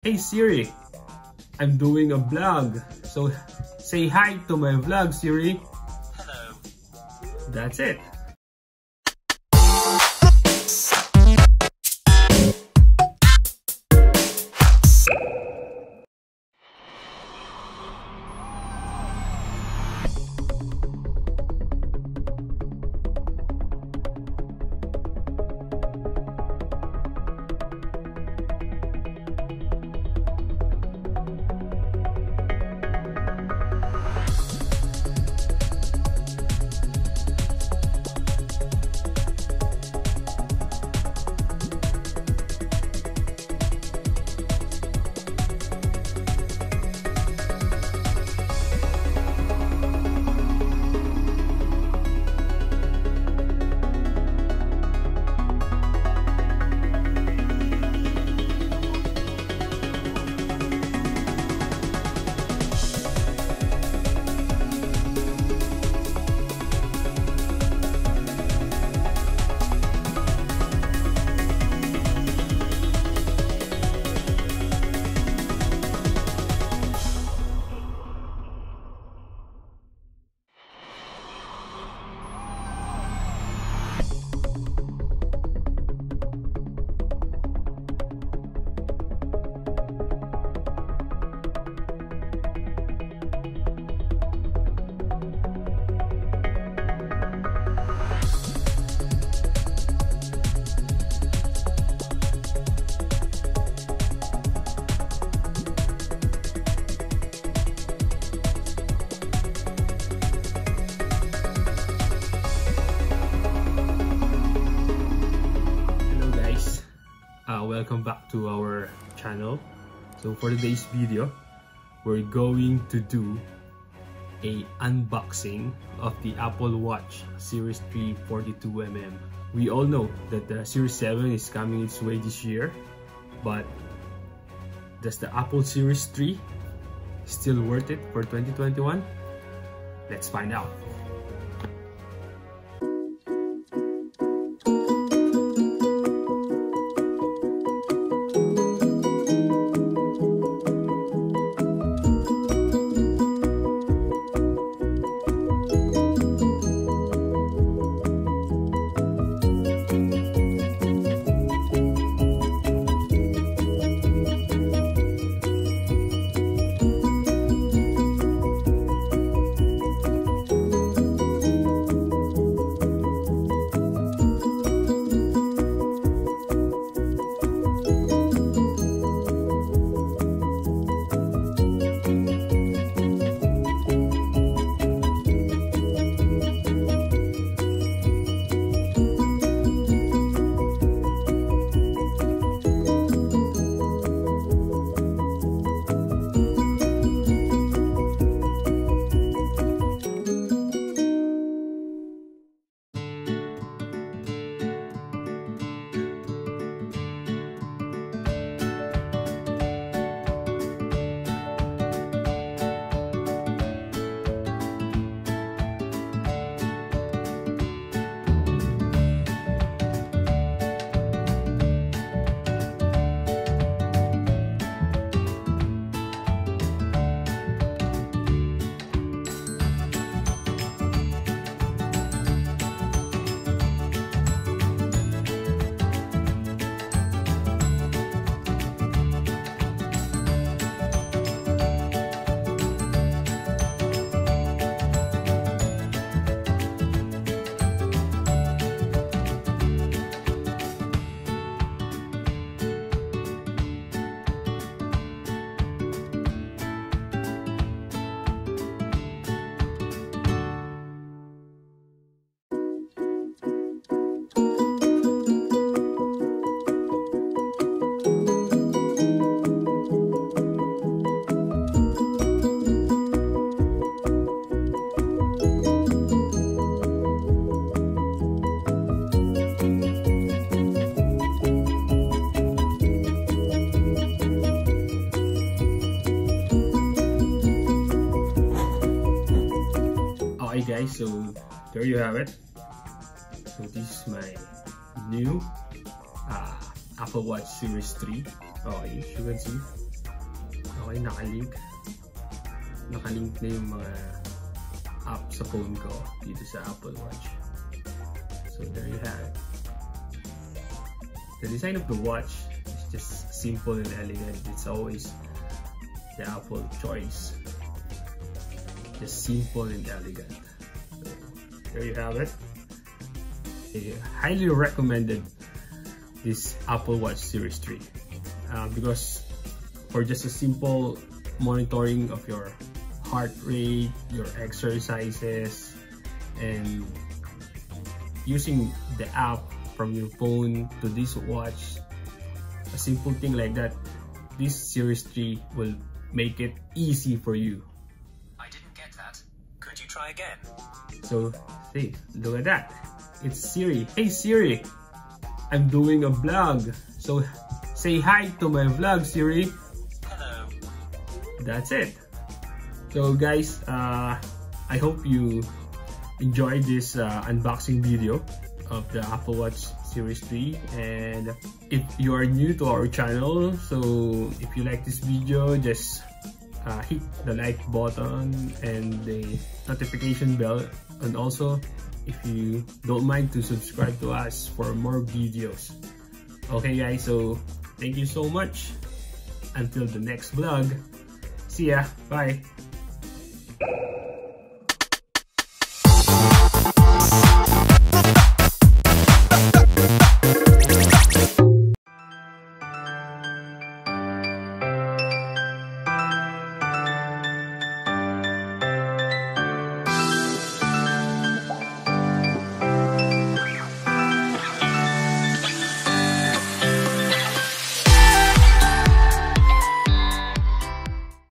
Hey Siri, I'm doing a vlog. So say hi to my vlog, Siri. Hello. That's it. Welcome back to our channel. So for today's video, we're going to do a unboxing of the Apple Watch Series 3 42mm. We all know that the Series 7 is coming its way this year, but does the Apple Series 3 still worth it for 2021? Let's find out. Guys, so there you have it. So this is my new Apple Watch Series 3. Oh, you can see Okay, nakalink na yung mga app sa phone ko dito sa Apple Watch. So there you have it. The design of the watch is just simple and elegant. It's always the Apple choice. Just simple and elegant. So there you have it. I highly recommended this Apple Watch Series 3 because for just a simple monitoring of your heart rate, your exercises, and using the app from your phone to this watch, a simple thing like that, this Series 3 will make it easy for you. I didn't get that. Could you try again? So, see, look at that. It's Siri. Hey Siri, I'm doing a vlog. So, say hi to my vlog, Siri. Hello. That's it. So guys, I hope you enjoyed this unboxing video of the Apple Watch Series 3. And if you are new to our channel, so if you like this video, just hit the like button and the notification bell, and also if you don't mind to subscribe to us for more videos. Okay guys, so thank you so much. Until the next vlog, see ya, bye.